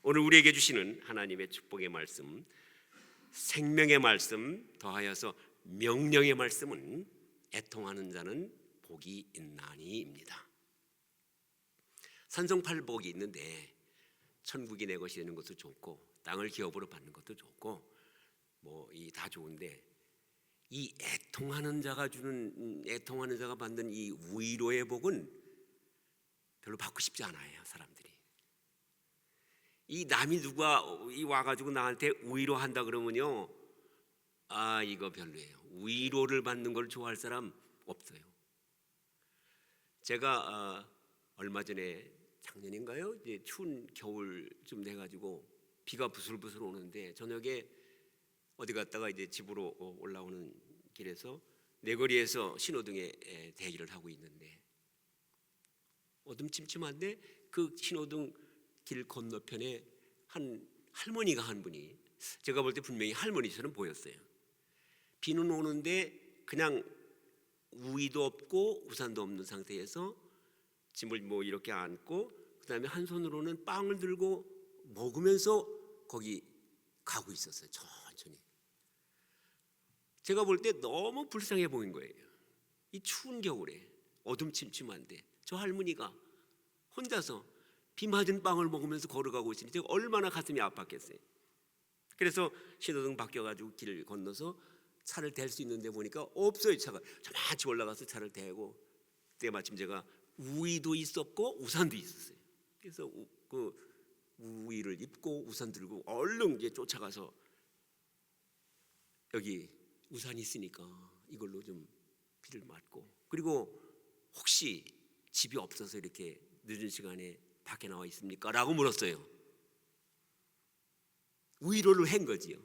오늘 우리에게 주시는 하나님의 축복의 말씀, 생명의 말씀 더하여서 명령의 말씀은 애통하는 자는 복이 있나니입니다. 산성팔복이 있는데 천국이 내 것이 되는 것도 좋고 땅을 기업으로 받는 것도 좋고 다 좋은데 이 애통하는 자가 받는 이 위로의 복은 별로 받고 싶지 않아요, 사람들이. 이 남이 누가 와가지고 나한테 위로한다 그러면요, 이거 별로예요. 위로를 받는 걸 좋아할 사람 없어요. 제가 얼마 전에 작년인가요? 이제 추운 겨울쯤 돼가지고 비가 부슬부슬 오는데 저녁에 어디 갔다가 이제 집으로 올라오는 길에서 내거리에서 신호등에 대기를 하고 있는데 어둠침침한데 그 신호등 길 건너편에 한 할머니가 한 분이, 제가 볼 때 분명히 할머니처럼 보였어요. 비는 오는데 그냥 우위도 없고 우산도 없는 상태에서 짐을 이렇게 안고 그다음에 한 손으로는 빵을 들고 먹으면서 거기 가고 있었어요. 천천히. 제가 볼 때 너무 불쌍해 보인 거예요. 이 추운 겨울에 어둠침침한데 저 할머니가 혼자서 비 맞은 빵을 먹으면서 걸어가고 있으니 제가 얼마나 가슴이 아팠겠어요. 그래서 신호등 바뀌어가지고 길을 건너서 차를 댈 수 있는 데 보니까 없어요. 차가 저만치 올라가서 차를 대고, 그때 마침 제가 우위도 있었고 우산도 있었어요. 그래서 그 우위를 입고 우산 들고 얼른 이제 쫓아가서 여기 우산이 있으니까 이걸로 좀 비를 맞고, 그리고 혹시 집이 없어서 이렇게 늦은 시간에 밖에 나와 있습니까? 라고 물었어요. 위로를 한 거지요.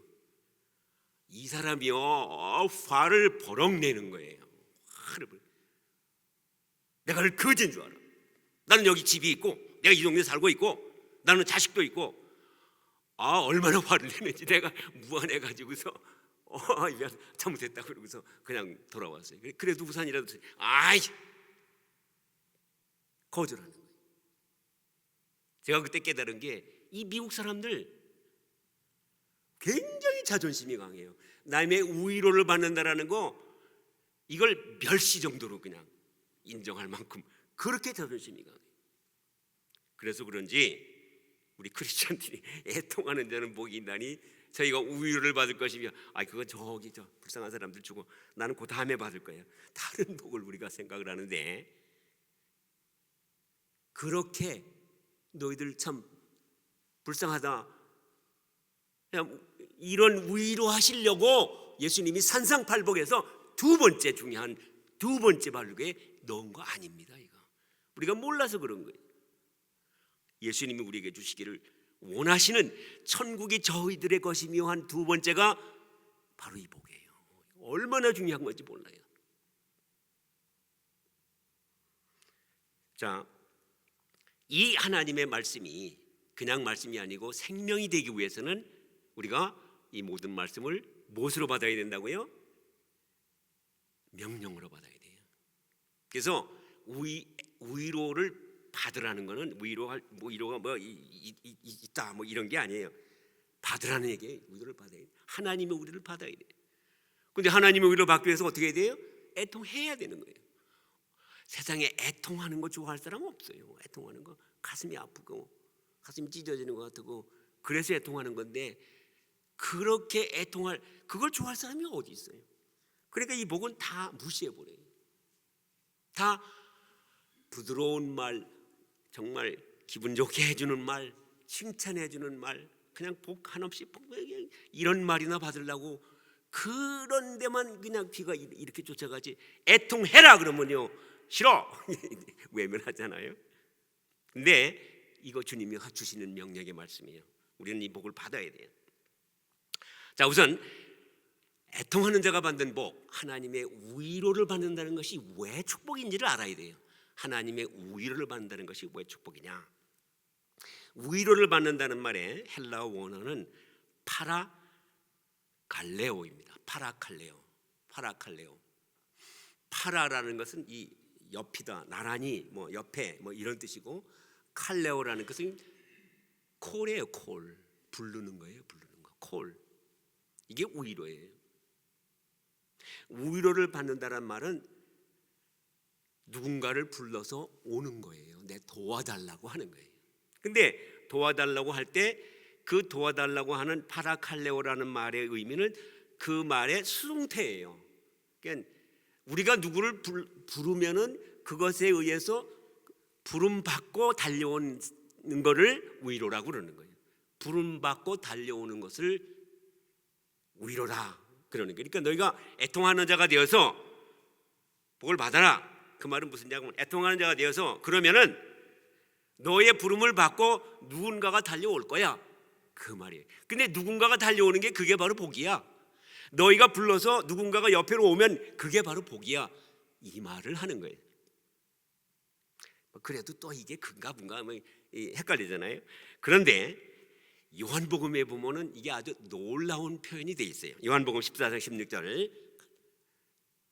이 사람이요, 화를 버럭 내는 거예요. 내가 거지인 줄 알아. 나는 여기 집이 있고 내가 이 동네에 살고 있고 나는 자식도 있고, 얼마나 화를 내는지 내가 무안해가지고서 잘못했다 그러고서 그냥 돌아왔어요. 그래도 우산이라도 거절하는 거예요. 제가 그때 깨달은 게 이 미국 사람들 굉장히 자존심이 강해요. 남의 위로를 받는다라는 거, 이걸 멸시 정도로 그냥 인정할 만큼 그렇게 자존심이 강해요. 그래서 그런지 우리 크리스천들이 애통하는 자는 복이 있나니 저희가 위로를 받을 것이며, 그건 저기 불쌍한 사람들 주고 나는 그 다음에 받을 거야, 다른 복을 우리가 생각을 하는데, 그렇게 너희들 참 불쌍하다, 이런 위로하시려고 예수님이 산상팔복에서 중요한 두 번째 발록에 넣은 거 아닙니다. 이거 우리가 몰라서 그런 거예요. 예수님이 우리에게 주시기를 원하시는 천국이 저희들의 것이며 한 두 번째가 바로 이 복이에요. 얼마나 중요한 건지 몰라요. 자, 이 하나님의 말씀이 그냥 말씀이 아니고 생명이 되기 위해서는 우리가 이 모든 말씀을 무엇으로 받아야 된다고요? 명령으로 받아야 돼요. 그래서 위로를 받으라는 것은 위로가 있다 이런 게 아니에요. 받으라는 얘기예요. 위로를 받아야 돼요. 하나님의 위로를 받아야 돼요. 근데 하나님의 위로를 받기 위해서 어떻게 해야 돼요? 애통해야 되는 거예요. 세상에 애통하는 거 좋아할 사람은 없어요. 애통하는 거 가슴이 아프고 가슴이 찢어지는 것 같고 그래서 애통하는 건데, 그렇게 애통할 그걸 좋아할 사람이 어디 있어요? 그러니까 이 복은 다 무시해버려요. 다 부드러운 말, 정말 기분 좋게 해주는 말, 칭찬해주는 말, 그냥 복 한없이 이런 말이나 받으려고 그런 데만 그냥 귀가 이렇게 쫓아가지, 애통해라 그러면요 싫어 외면하잖아요. 근데 이거 주님이 주시는 명령의 말씀이에요. 우리는 이 복을 받아야 돼요. 자, 우선 애통하는 자가 받는 복, 하나님의 위로를 받는다는 것이 왜 축복인지를 알아야 돼요. 하나님의 위로를 받는다는 것이 왜 축복이냐? 위로를 받는다는 말의 헬라어 원어는 파라칼레오입니다. 파라칼레오. 파라라는 것은 이 옆이다, 나란히, 옆에 이런 뜻이고, 칼레오라는 것은 콜이에요. 콜. 부르는 거예요. 부르는 거. 콜. 이게 위로예요. 위로를 받는다는 말은 누군가를 불러서 오는 거예요. 내 도와달라고 하는 거예요. 근데 도와달라고 할 때 그 도와달라고 하는 파라칼레오라는 말의 의미는 그 말의 수동태예요. 그러니까 우리가 누구를 부르면은 그것에 의해서 부름 받고 달려오는 것을 위로라고 그러는 거예요. 부름 받고 달려오는 것을 위로라 그러는 거예요. 그러니까 너희가 애통하는 자가 되어서 복을 받아라. 그 말은 무슨 얘기냐면 애통하는 자가 되어서 그러면은 너의 부름을 받고 누군가가 달려올 거야. 그 말이에요. 근데 누군가가 달려오는 게 그게 바로 복이야. 너희가 불러서 누군가가 옆으로 오면 그게 바로 복이야. 이 말을 하는 거예요. 그래도 또 이게 근가 뭔가 헷갈리잖아요. 그런데 요한복음에 보면은 이게 아주 놀라운 표현이 돼 있어요. 요한복음 14장 16절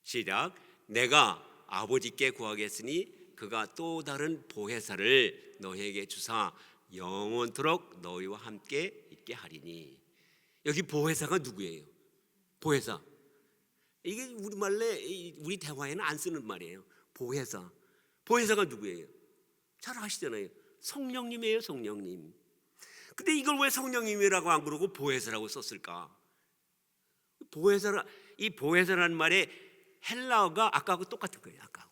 시작. 내가 아버지께 구하겠으니 그가 또 다른 보혜사를 너희에게 주사 영원토록 너희와 함께 있게 하리니. 여기 보혜사가 누구예요? 보혜사. 이게 우리말에 우리 대화에는 안 쓰는 말이에요. 보혜사. 보혜사가 누구예요? 잘 아시잖아요. 성령님이에요. 성령님. 근데 이걸 왜 성령님이라고 안 부르고 보혜사라고 썼을까? 이 보혜사라는 말의 헬라어가 아까하고 똑같은 거예요. 아까하고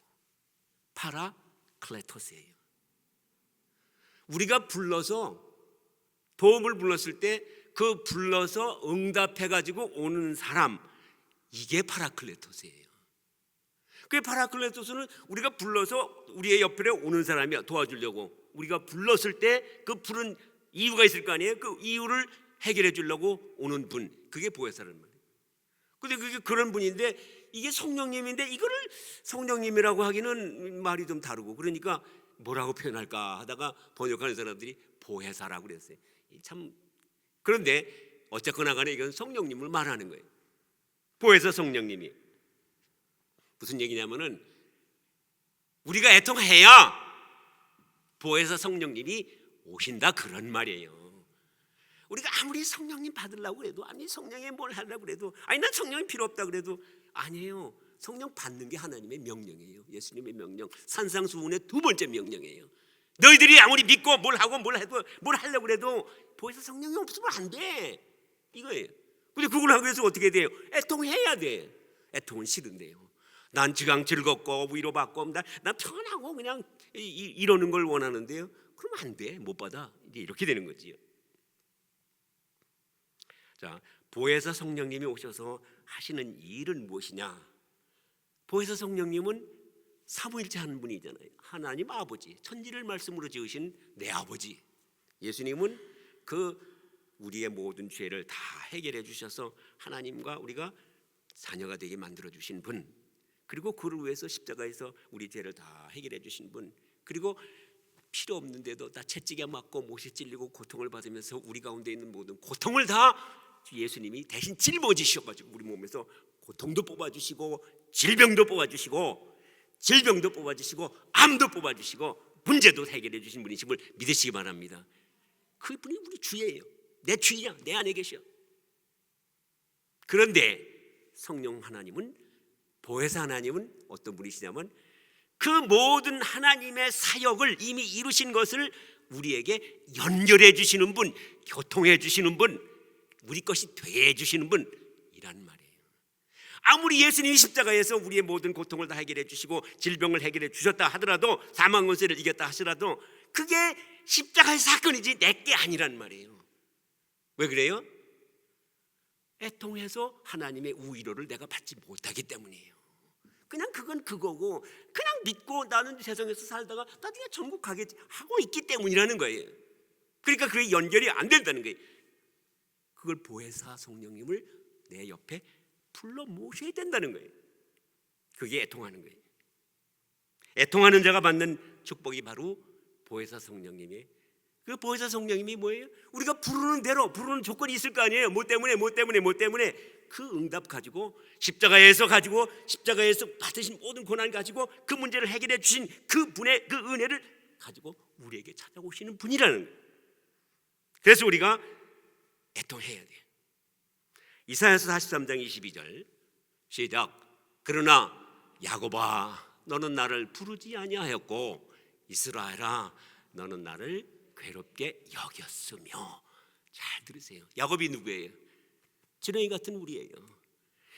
파라클레토스예요. 우리가 불러서 도움을 불렀을 때 그 불러서 응답해가지고 오는 사람, 이게 파라클레토스예요. 그 파라클레토스는 우리가 불러서 우리의 옆에 오는 사람이야. 도와주려고 우리가 불렀을 때 그 부른 이유가 있을 거 아니에요. 그 이유를 해결해 주려고 오는 분, 그게 보혜사라는 말이에요. 근데 그게 그런 분인데 이게 성령님인데 이거를 성령님이라고 하기는 말이 좀 다르고, 그러니까 뭐라고 표현할까 하다가 번역하는 사람들이 보혜사라고 그랬어요. 참. 그런데 어쨌거나 간에 이건 성령님을 말하는 거예요. 보혜사 성령님이 무슨 얘기냐면은 우리가 애통해야 보혜사 성령님이 오신다 그런 말이에요. 우리가 아무리 성령님 받으려고 해도, 아니 성령에 뭘 하려고 그래도, 아니 난 성령이 필요 없다 그래도, 아니에요. 성령 받는 게 하나님의 명령이에요. 예수님의 명령, 산상수훈의 두 번째 명령이에요. 너희들이 아무리 믿고 뭘 하고 뭘 해도 뭘 하려고 그래도 보혜사 성령이 없으면 안 돼, 이거예요. 근데 그걸 하기 위해서 어떻게 돼요? 애통해야 돼. 애통은 싫은데요. 난 지금 즐겁고 위로받고 난 편하고 그냥 이러는 걸 원하는데요. 그러면 안 돼. 못 받아. 이렇게 되는 거지요. 자, 보혜사 성령님이 오셔서 하시는 일은 무엇이냐? 보혜사 성령님은 삼위일체 한 분이잖아요. 하나님 아버지, 천지를 말씀으로 지으신 내 아버지. 예수님은 그 우리의 모든 죄를 다 해결해 주셔서 하나님과 우리가 자녀가 되게 만들어 주신 분, 그리고 그를 위해서 십자가에서 우리 죄를 다 해결해 주신 분, 그리고 필요 없는데도 다 채찍에 맞고 못이 찔리고 고통을 받으면서 우리 가운데 있는 모든 고통을 다 예수님이 대신 짊어지셔가지고 우리 몸에서 고통도 뽑아주시고 질병도 뽑아주시고 암도 뽑아주시고 문제도 해결해 주신 분이심을 믿으시기 바랍니다. 그분이 우리 주예요. 내 주야, 내 안에 계셔. 그런데 성령 하나님은, 보혜사 하나님은 어떤 분이시냐면 그 모든 하나님의 사역을 이미 이루신 것을 우리에게 연결해 주시는 분, 교통해 주시는 분, 우리 것이 돼 주시는 분이란 말이에요. 아무리 예수님이 십자가에서 우리의 모든 고통을 다 해결해 주시고 질병을 해결해 주셨다 하더라도, 사망 권세를 이겼다 하시라도 그게 십자가의 사건이지 내게 아니란 말이에요. 왜 그래요? 애통해서 하나님의 위로를 내가 받지 못하기 때문이에요. 그냥 그건 그거고, 그냥 믿고 나는 세상에서 살다가 나중에 천국 가겠지 하고 있기 때문이라는 거예요. 그러니까 그게 연결이 안 된다는 거예요. 그걸 보혜사 성령님을 내 옆에 불러 모셔야 된다는 거예요. 그게 애통하는 거예요. 애통하는 자가 받는 축복이 바로 보혜사 성령님이에요. 그 보혜사 성령님이 뭐예요? 우리가 부르는 대로, 부르는 조건이 있을 거 아니에요. 뭐 때문에 그 응답 가지고 십자가에서 받으신 모든 고난 가지고 그 문제를 해결해 주신 그 분의 그 은혜를 가지고 우리에게 찾아오시는 분이라는 거예요. 그래서 우리가 애통해야 돼. 이사야서 43장 22절 시작. 그러나 야곱아 너는 나를 부르지 아니하였고 이스라엘아 너는 나를 괴롭게 여겼으며. 잘 들으세요. 야곱이 누구예요? 지렁이 같은 우리예요.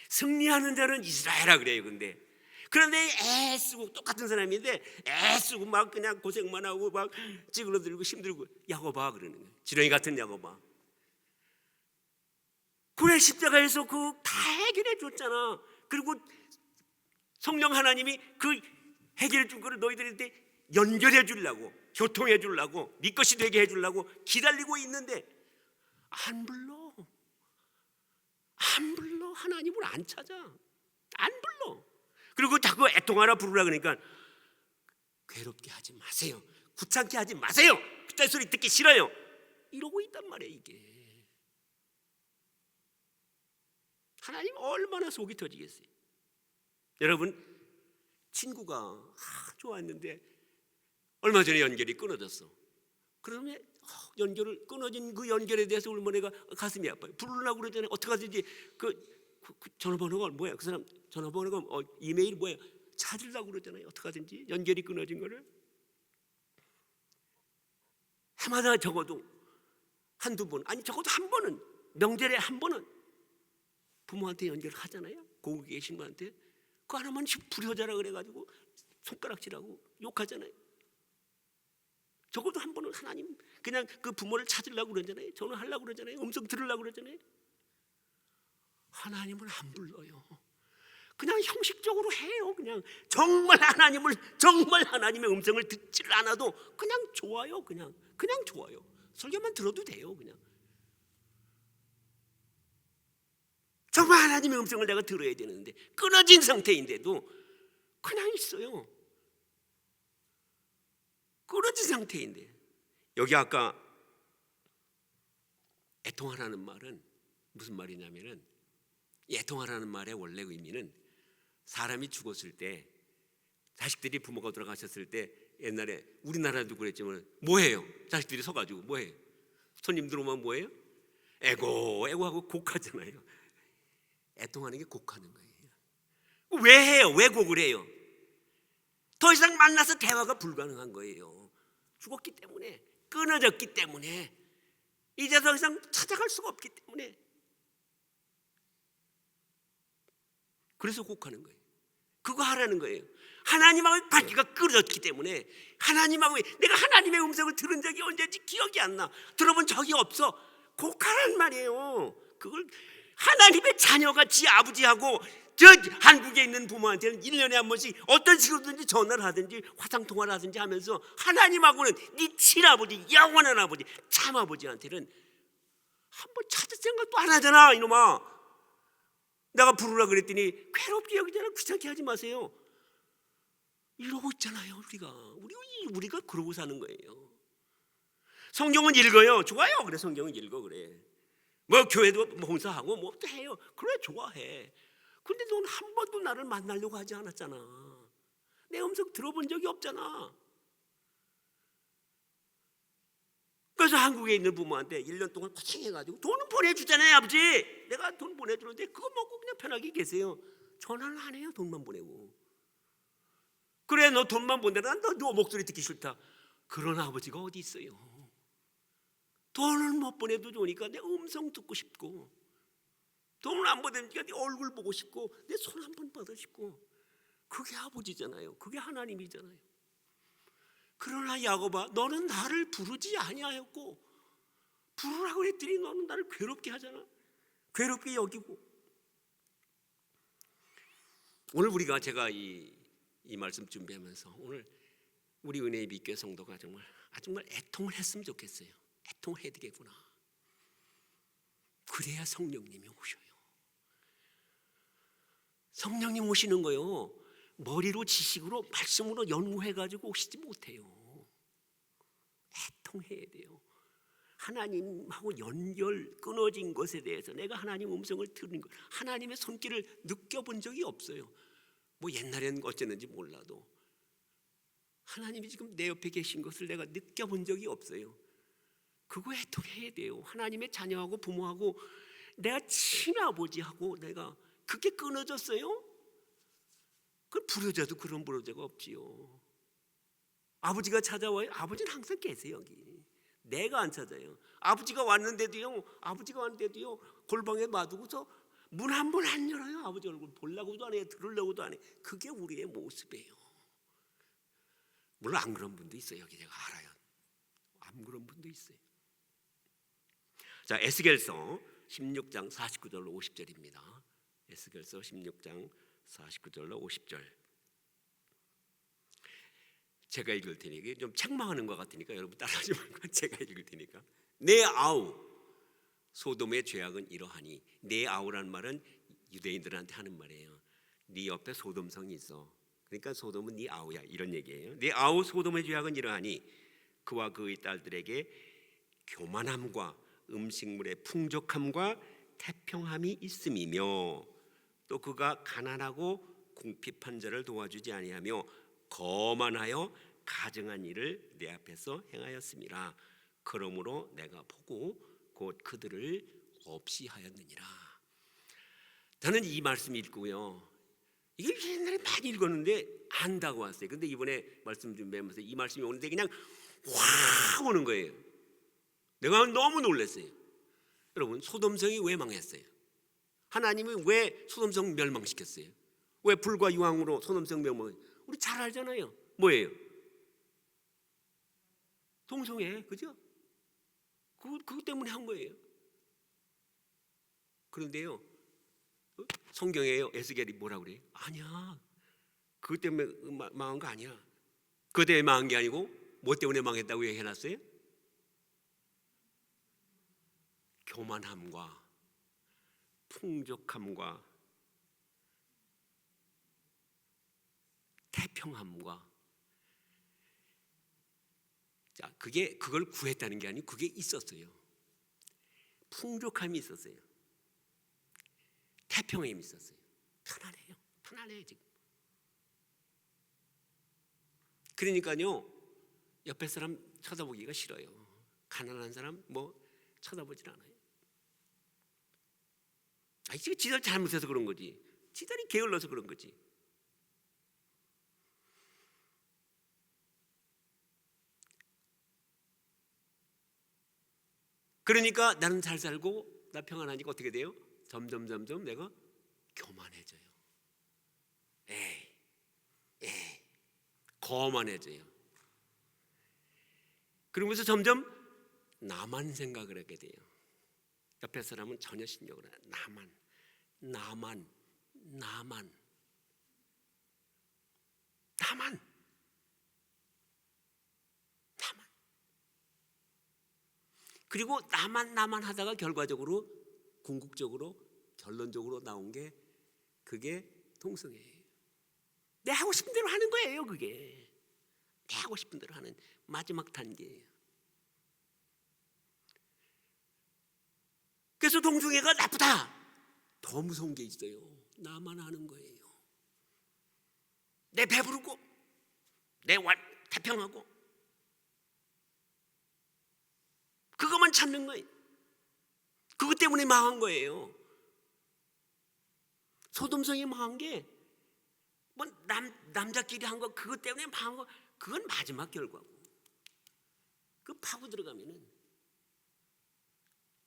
승리하는 자는 이스라엘아 그래요. 그런데 애쓰고 똑같은 사람인데 애쓰고 막 그냥 고생만 하고 막 찌그러들고 힘들고 야곱아 그러는 거예요. 지렁이 같은 야곱아. 그래 십자가에서 그 다 해결해 줬잖아. 그리고 성령 하나님이 그 해결해 준 거를 너희들한테 연결해 주려고, 교통해 주려고, 네 것이 되게 해 주려고 기다리고 있는데 안 불러. 하나님을 안 찾아. 안 불러. 그리고 자꾸 애통하라 부르라 그러니까 괴롭게 하지 마세요. 귀찮게 하지 마세요. 그딴 소리 듣기 싫어요. 이러고 있단 말이에요. 이게 하나님 얼마나 속이 터지겠어요. 여러분 친구가 좋았는데 얼마 전에 연결이 끊어졌어. 그러면 연결을 끊어진 그 연결에 대해서 얼마나 내가 가슴이 아파요. 부르려고 그러잖아요. 어떻게 하든지 그 전화번호가 뭐야? 그 사람 전화번호가 이메일 뭐야? 찾으려고 그러잖아요. 어떻게 하든지 연결이 끊어진 거를 해마다 적어도 한두 번, 아니 적어도 한 번은, 명절에 한 번은 부모한테 연결을 하잖아요. 고국에 계신 분한테. 그 하나만 불효자라 그래가지고 손가락질하고 욕하잖아요. 적어도 한 번은 하나님 그냥 그 부모를 찾으려고 그러잖아요. 전화하려고 그러잖아요. 음성 들으려고 그러잖아요. 하나님을 안 불러요. 그냥 형식적으로 해요. 그냥 정말 하나님의 음성을 듣질 않아도 그냥 좋아요. 그냥 좋아요. 설교만 들어도 돼요. 그냥 정말 하나님의 음성을 내가 들어야 되는데 끊어진 상태인데도 그냥 있어요. 끊어진 상태인데. 여기 아까 애통하라는 말은 무슨 말이냐면은, 애통하라는 말의 원래 의미는 사람이 죽었을 때, 자식들이 부모가 돌아가셨을 때, 옛날에 우리나라도 그랬지만 뭐해요? 자식들이 서가지고 뭐해요? 손님들 오면 뭐해요? 애고 하고 곡하잖아요. 애통하는 게 곡하는 거예요. 왜 해요? 왜 곡을 해요? 더 이상 만나서 대화가 불가능한 거예요. 죽었기 때문에, 끊어졌기 때문에, 이제 더 이상 찾아갈 수가 없기 때문에. 그래서 곡하는 거예요. 그거 하라는 거예요. 하나님하고의 관계가 끊어졌기 때문에, 내가 하나님의 음성을 들은 적이 언제인지 기억이 안 나. 들어본 적이 없어. 곡하란 말이에요. 그걸 하나님의 자녀같이 아버지하고 저 한국에 있는 부모한테는 1년에 한 번씩 어떤 식으로든지 전화를 하든지 화상통화를 하든지 하면서 하나님하고는 네 친아버지, 영원한 아버지, 참아버지한테는 한 번 찾을 생각도 안 하잖아. 이놈아, 내가 부르라 그랬더니 괴롭게 여기잖아. 귀찮게 하지 마세요. 이러고 있잖아요. 우리가 그러고 사는 거예요. 성경은 읽어요. 좋아요. 그래, 성경은 읽어. 그래, 뭐 교회도 봉사하고 뭐 또 해요. 그래, 좋아해. 근데 넌 한 번도 나를 만나려고 하지 않았잖아. 내 음성 들어본 적이 없잖아. 그래서 한국에 있는 부모한테 1년 동안 고생해가지고 돈은 보내주잖아요. 아버지, 내가 돈 보내주는데 그거 먹고 그냥 편하게 계세요. 전화를 안 해요. 돈만 보내고. 그래, 너 돈만 보내라. 너 목소리 듣기 싫다. 그런 아버지가 어디 있어요. 돈을 못 보내도 좋으니까 내 음성 듣고 싶고, 돈을 안 보내니까 네 얼굴 보고 싶고, 내 손 한 번 받고 싶고. 그게 아버지잖아요. 그게 하나님이잖아요. 그러나 야곱아, 너는 나를 부르지 아니하였고, 부르라고 했더니 너는 나를 괴롭게 하잖아. 괴롭게 여기고. 오늘 제가 이 말씀 준비하면서 오늘 우리 은혜의 빛교회 성도가 정말 애통을 했으면 좋겠어요. 애통해야 되겠구나. 그래야 성령님이 오셔요. 성령님 오시는 거요, 머리로 지식으로 말씀으로 연구해가지고 오시지 못해요. 애통해야 돼요. 하나님하고 연결 끊어진 것에 대해서 내가 하나님 음성을 들은 것, 하나님의 손길을 느껴본 적이 없어요. 뭐 옛날에는 어쨌는지 몰라도 하나님이 지금 내 옆에 계신 것을 내가 느껴본 적이 없어요. 그거 애통해야 돼요. 하나님의 자녀하고 부모하고 내가 친아버지하고 내가 그게 끊어졌어요? 그 부르자도 그런 부르자가 없지요. 아버지가 찾아와요? 아버지는 항상 계세요. 여기 내가 안 찾아요. 아버지가 왔는데도요 골방에 놔두고서 문 한 번 안 열어요. 아버지 얼굴 보려고도 안 해요. 들으려고도 안 해요. 그게 우리의 모습이에요. 물론 안 그런 분도 있어요. 여기 제가 알아요. 안 그런 분도 있어요. 자, 에스겔서 16장 49절로 50절입니다. 에스겔서 16장 49절로 50절. 제가 읽을 테니까 좀 책망하는 것 같으니까 여러분 따라하지 말고 제가 읽을 테니까. 내 아우 소돔의 죄악은 이러하니, 내 아우라는 말은 유대인들한테 하는 말이에요. 네 옆에 소돔성이 있어. 그러니까 소돔은 네 아우야 이런 얘기예요. 내 아우 소돔의 죄악은 이러하니 그와 그의 딸들에게 교만함과 음식물의 풍족함과 태평함이 있음이며, 또 그가 가난하고 궁핍한 자를 도와주지 아니하며 거만하여 가증한 일을 내 앞에서 행하였음이라. 그러므로 내가 보고 곧 그들을 없이 하였느니라. 저는 이 말씀 읽고요, 이게 옛날에 많이 읽었는데 안다고 왔어요. 근데 이번에 말씀 좀 배우면서 이 말씀이 오는데 그냥 확 오는 거예요. 내가 너무 놀랐어요. 여러분, 소돔성이 왜 망했어요? 하나님이 왜 소돔성 멸망시켰어요? 왜 불과 유황으로 소돔성 멸망했어요? 우리 잘 알잖아요. 뭐예요? 동성애, 그죠? 그거 때문에 한 거예요. 그런데요, 성경에요, 에스겔이 뭐라 그래요? 아니야, 그것 때문에 망한 거 아니야. 그것 때문에 망한 게 아니고 뭐 때문에 망했다고 얘기해놨어요? 교만함과 풍족함과 태평함과, 자, 그걸 구했다는 게 아니고 그게 있었어요. 풍족함이 있었어요. 태평함이 있었어요. 편안해요 지금. 그러니까요, 옆에 사람 쳐다보기가 싫어요. 가난한 사람 뭐 쳐다보질 않아요. 지들 잘못해서 그런 거지. 지들이 게을러서 그런 거지. 그러니까 나는 잘 살고 나 평안하니까 어떻게 돼요? 점점 내가 교만해져요. 거만해져요. 그러면서 점점 나만 생각을 하게 돼요. 옆에 사람은 전혀 신경을 안 해요. 나만. 그리고 나만 하다가 결과적으로 궁극적으로 결론적으로 나온 게 그게 동성애예요. 내 하고 싶은 대로 하는 거예요. 그게 내 하고 싶은 대로 하는 마지막 단계예요. 그래서 동성애가 나쁘다. 더 무서운 게 있어요. 나만 하는 거예요. 내 배부르고 내 태평하고 그것만 찾는 거예요. 그것 때문에 망한 거예요. 소돔성이 망한 게 뭐 남자끼리 한 거 그것 때문에 망한 거, 그건 마지막 결과고, 그 파고 들어가면은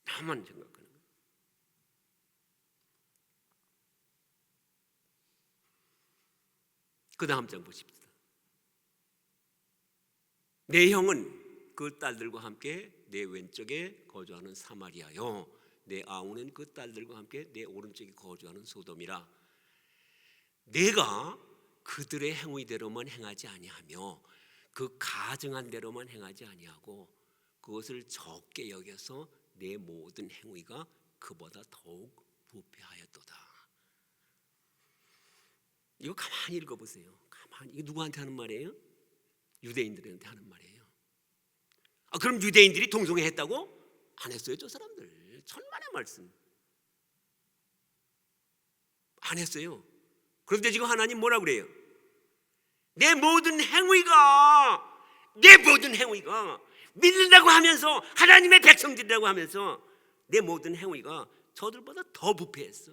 나만 생각하는 거예요. 그 다음 장 보십시다. 내 형은 그 딸들과 함께 내 왼쪽에 거주하는 사마리아요, 내 아우는 그 딸들과 함께 내 오른쪽에 거주하는 소돔이라. 내가 그들의 행위대로만 행하지 아니하며 그 가증한 대로만 행하지 아니하고 그것을 적게 여겨서 내 모든 행위가 그보다 더욱 부패하였도다. 이거 가만히 읽어보세요. 이거 누구한테 하는 말이에요? 유대인들한테 하는 말이에요. 그럼 유대인들이 동성애 했다고? 안 했어요. 저 사람들 천만의 말씀 안 했어요. 그런데 지금 하나님 뭐라 그래요? 내 모든 행위가 믿는다고 하면서 하나님의 백성들이라고 하면서 내 모든 행위가 저들보다 더 부패했어.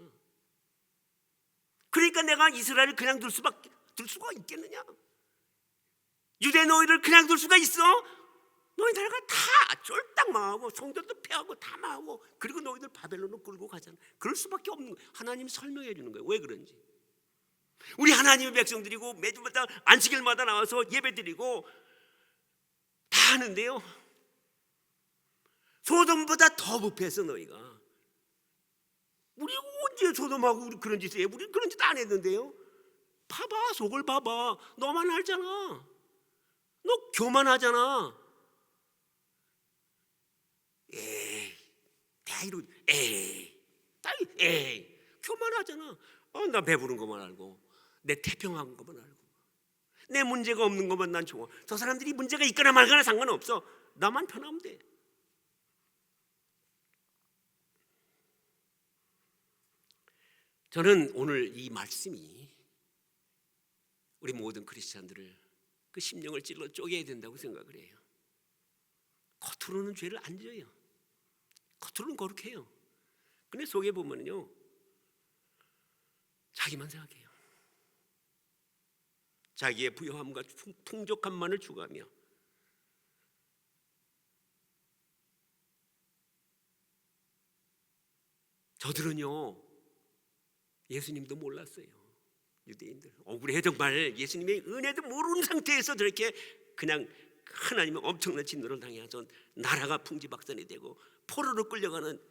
그러니까 내가 이스라엘을 그냥 둘 수가 있겠느냐? 유대 너희를 그냥 둘 수가 있어? 너희 나라가 다 쫄딱 망하고 성전도 폐하고 다 망하고 그리고 너희들 바벨론으로 끌고 가잖아. 그럴 수밖에 없는 거예요. 하나님 설명해 주는 거예요. 왜 그런지. 우리 하나님의 백성들이고 매주마다 안식일마다 나와서 예배드리고 다 하는데요, 소돔보다 더 부패했어. 너희가. 우리 언제 소돔하고 우리 그런 짓을 해? 우리 그런 짓 안 했는데요. 봐봐, 속을 봐봐. 너만 알잖아. 너 교만하잖아. 교만하잖아. 나 배부른 것만 알고, 내 태평한 것만 알고, 내 문제가 없는 것만 난 좋아. 저 사람들이 문제가 있거나 말거나 상관없어. 나만 편하면 돼. 저는 오늘 이 말씀이 우리 모든 크리스찬들을 그 심령을 찔러 쪼개야 된다고 생각을 해요. 겉으로는 죄를 안 져요. 겉으로는 거룩해요. 근데 속에 보면요, 자기만 생각해요. 자기의 부유함과 풍족함만을 추구하며 저들은요, 예수님도 몰랐어요. 유대인들 억울해. 정말 예수님의 은혜도 모르는 상태에서 저렇게 그냥 하나님의 엄청난 진노를 당해서 나라가 풍지박산이 되고 포로로 끌려가는,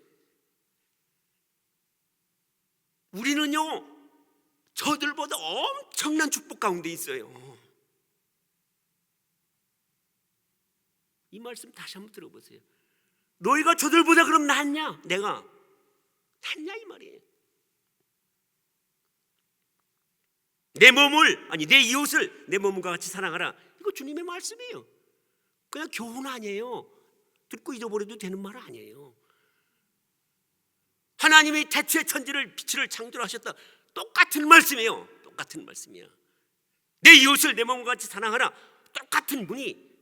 우리는요 저들보다 엄청난 축복 가운데 있어요. 이 말씀 다시 한번 들어보세요. 너희가 저들보다 그럼 낫냐? 내가 낫냐 이 말이에요. 내 몸을, 아니 내 이웃을 내 몸과 같이 사랑하라. 이거 주님의 말씀이에요. 그냥 교훈 아니에요. 듣고 잊어버려도 되는 말 아니에요. 하나님이 태초에 천지를 빛을 창조하셨다. 똑같은 말씀이에요. 똑같은 말씀이야. 내 이웃을 내 몸과 같이 사랑하라. 똑같은 분이,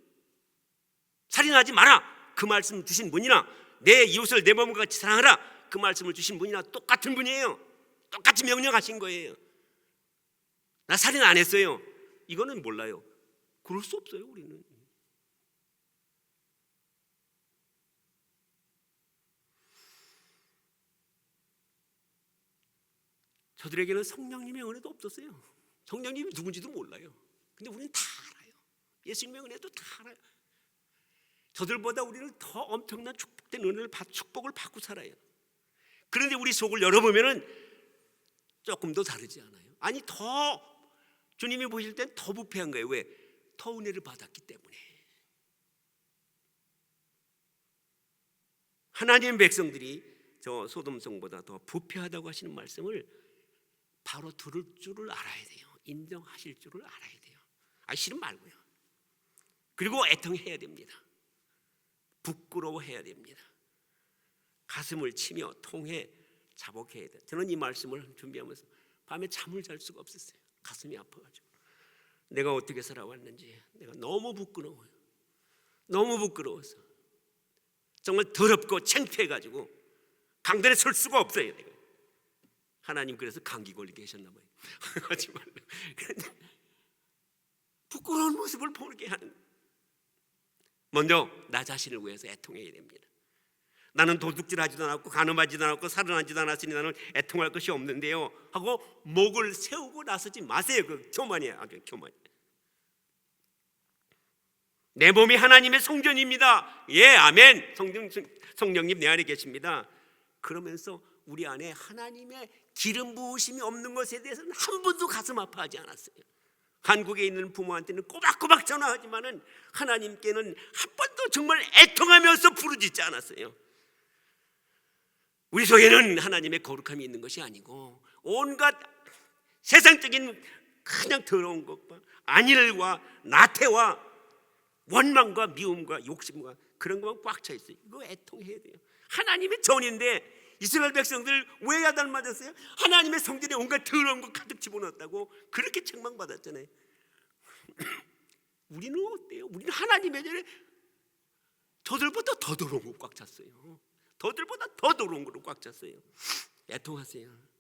살인하지 마라, 그 말씀 주신 분이나 내 이웃을 내 몸과 같이 사랑하라, 그 말씀을 주신 분이나 똑같은 분이에요. 똑같이 명령하신 거예요. 나 살인 안 했어요. 이거는 몰라요. 그럴 수 없어요. 우리는. 저들에게는 성령님의 은혜도 없었어요. 성령님이 누군지도 몰라요. 근데 우리는 다 알아요. 예수님의 은혜도 다 알아요. 저들보다 우리는 더 엄청난 축복된 은혜를 축복을 받고 살아요. 그런데 우리 속을 열어보면은 조금 더 다르지 않아요? 아니 더 주님이 보실 땐 더 부패한 거예요. 왜? 더 은혜를 받았기 때문에. 하나님의 백성들이 저 소돔성보다 더 부패하다고 하시는 말씀을 바로 들을 줄을 알아야 돼요. 인정하실 줄을 알아야 돼요. 싫으면 말고요. 그리고 애통해야 됩니다. 부끄러워해야 됩니다. 가슴을 치며 통해 자복해야 돼요. 저는 이 말씀을 준비하면서 밤에 잠을 잘 수가 없었어요. 가슴이 아파가지고 내가 어떻게 살아왔는지 내가 너무 부끄러워요. 너무 부끄러워서 정말 더럽고 창피해가지고 강단에 설 수가 없어요. 내가. 하나님 그래서 감기 걸리게 하셨나 봐요. 하지 말라. 그런데 부끄러운 모습을 보게 하는, 먼저 나 자신을 위해서 애통해야 됩니다. 나는 도둑질하지도 않았고 간음하지도 않았고 살인하지도 않았으니 나는 애통할 것이 없는데요 하고 목을 세우고 나서지 마세요. 그 교만이에요. 아주 교만. 내 몸이 하나님의 성전입니다. 예, 아멘. 성령님 내 안에 계십니다. 그러면서 우리 안에 하나님의 기름 부으심이 없는 것에 대해서는 한 번도 가슴 아파하지 않았어요. 한국에 있는 부모한테는 꼬박꼬박 전화하지만은 하나님께는 한 번도 정말 애통하면서 부르짖지 않았어요. 우리 속에는 하나님의 거룩함이 있는 것이 아니고 온갖 세상적인 그냥 더러운 것과 안일과 나태와 원망과 미움과 욕심과 그런 것만 꽉 차 있어요. 이거 애통해야 돼요. 하나님의 전인데 이스라엘 백성들 왜 야단 맞았어요? 하나님의 성전에 온갖 더러운 거 가득 집어넣었다고 그렇게 책망받았잖아요. 우리는 어때요? 우리는 하나님의 전에 저들보다 더 더러운 거 꽉 찼어요. 저들보다 더 더러운 거로 꽉 찼어요. 애통하세요.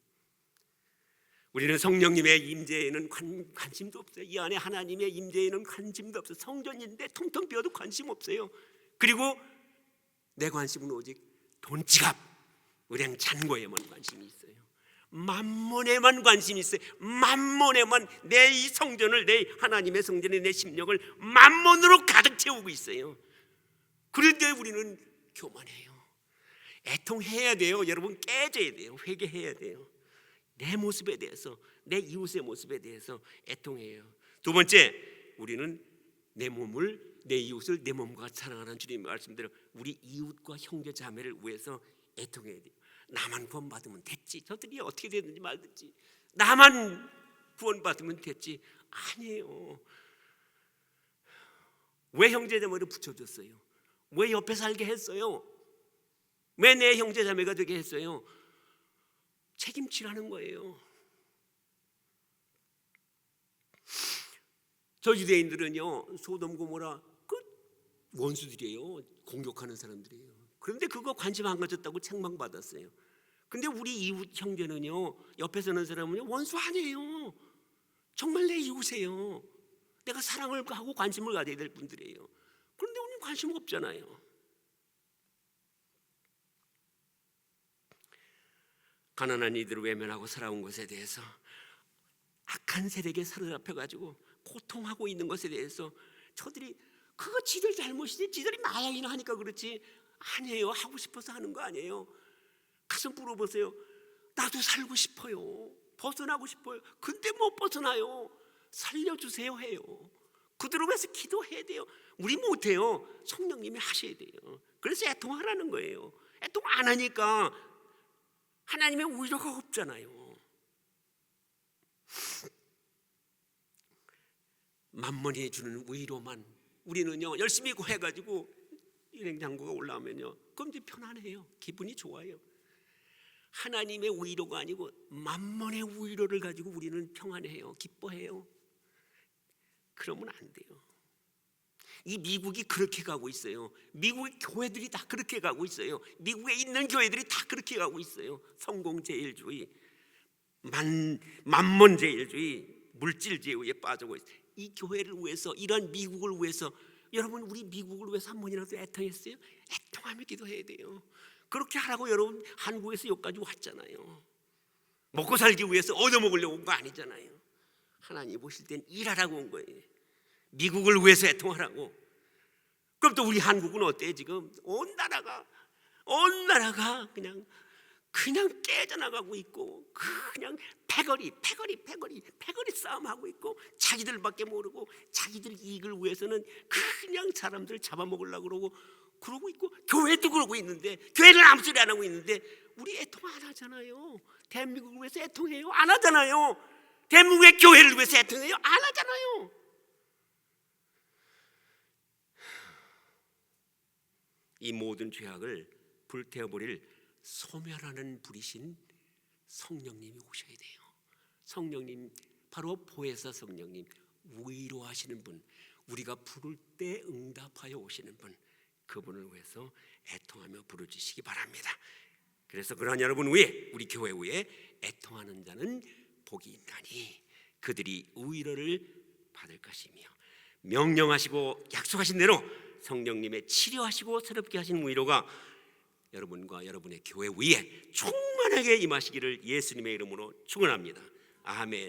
우리는 성령님의 임재에는 관심도 없어요. 이 안에 하나님의 임재에는 관심도 없어요. 성전인데 텅텅 비어도 관심 없어요. 그리고 내 관심은 오직 돈지갑, 은행 잔고에만 관심이 있어요. 만몬에만 관심이 있어요. 만몬에만 내 이 성전을, 내 하나님의 성전에 내 심령을 만몬으로 가득 채우고 있어요. 그런데 우리는 교만해요. 애통해야 돼요. 여러분, 깨져야 돼요. 회개해야 돼요. 내 모습에 대해서, 내 이웃의 모습에 대해서 애통해요. 두 번째, 우리는 내 몸을, 내 이웃을 내 몸과 사랑하는 주님의 말씀대로 우리 이웃과 형제 자매를 위해서 애통해야 돼요. 나만 구원받으면 됐지, 저들이 어떻게 되든지 말든지 나만 구원받으면 됐지. 아니에요. 왜 형제 자매를 붙여줬어요? 왜 옆에 살게 했어요? 왜 내 형제 자매가 되게 했어요? 책임지라는 거예요. 저 유대인들은요, 소돔 고모라 그 원수들이에요. 공격하는 사람들이에요. 그런데 그거 관심 안 가졌다고 책망받았어요. 근데 우리 이웃 형제는요, 옆에 서는 사람은요, 원수 아니에요. 정말 내 이웃이에요. 내가 사랑을 하고 관심을 가져야 될 분들이에요. 그런데 우리는 관심 없잖아요. 가난한 이들을 외면하고 살아온 것에 대해서, 악한 세력에 사로잡혀가지고 고통하고 있는 것에 대해서 저들이 그거 지들 잘못이지, 지들이 마약이나 하니까 그렇지, 아니에요. 하고 싶어서 하는 거 아니에요. 가서 물어보세요. 나도 살고 싶어요. 벗어나고 싶어요. 근데 못 벗어나요. 살려주세요 해요. 그들을 위해서 기도해야 돼요. 우리 못해요. 성령님이 하셔야 돼요. 그래서 애통하라는 거예요. 애통 안 하니까 하나님의 위로가 없잖아요. 만mon이 주는 위로만, 우리는요 열심히 구해가지고 일행장구가 올라오면요 그럼 이제 편안해요. 기분이 좋아요. 하나님의 위로가 아니고 만mon의 위로를 가지고 우리는 평안해요. 기뻐해요. 그러면 안 돼요. 이 미국이 그렇게 가고 있어요. 미국의 교회들이 다 그렇게 가고 있어요. 미국에 있는 교회들이 다 그렇게 가고 있어요. 성공제일주의, 만몬제일주의, 물질제의에 빠지고 있어요. 이 교회를 위해서, 이런 미국을 위해서, 여러분 우리 미국을 위해서 한 번이라도 애통했어요? 애통하며 기도해야 돼요. 그렇게 하라고 여러분 한국에서 여기까지 왔잖아요. 먹고 살기 위해서 얻어먹으려고 온 거 아니잖아요. 하나님 보실 땐 일하라고 온 거예요. 미국을 위해서 애통하라고. 그럼 또 우리 한국은 어때요? 지금 온 나라가 그냥 깨져나가고 있고, 그냥 패거리 싸움하고 있고, 자기들밖에 모르고 자기들 이익을 위해서는 그냥 사람들 잡아먹으려고 그러고 있고, 교회도 그러고 있는데, 교회는 아무 소리 안 하고 있는데 우리 애통 안 하잖아요. 대한민국을 위해서 애통해요? 안 하잖아요. 대한민국의 교회를 위해서 애통해요? 안 하잖아요. 이 모든 죄악을 불태워버릴 소멸하는 불이신 성령님이 오셔야 돼요. 성령님, 바로 보혜사 성령님, 위로하시는 분, 우리가 부를 때 응답하여 오시는 분, 그분을 위해서 애통하며 부르짖으시기 바랍니다. 그래서 그러한 여러분 위에, 우리 교회 위에 애통하는 자는 복이 있나니 그들이 위로를 받을 것이며, 명령하시고 약속하신 대로 성령님의 치료하시고 새롭게 하신 위로가 여러분과 여러분의 교회 위에 충만하게 임하시기를 예수님의 이름으로 축원합니다. 아멘.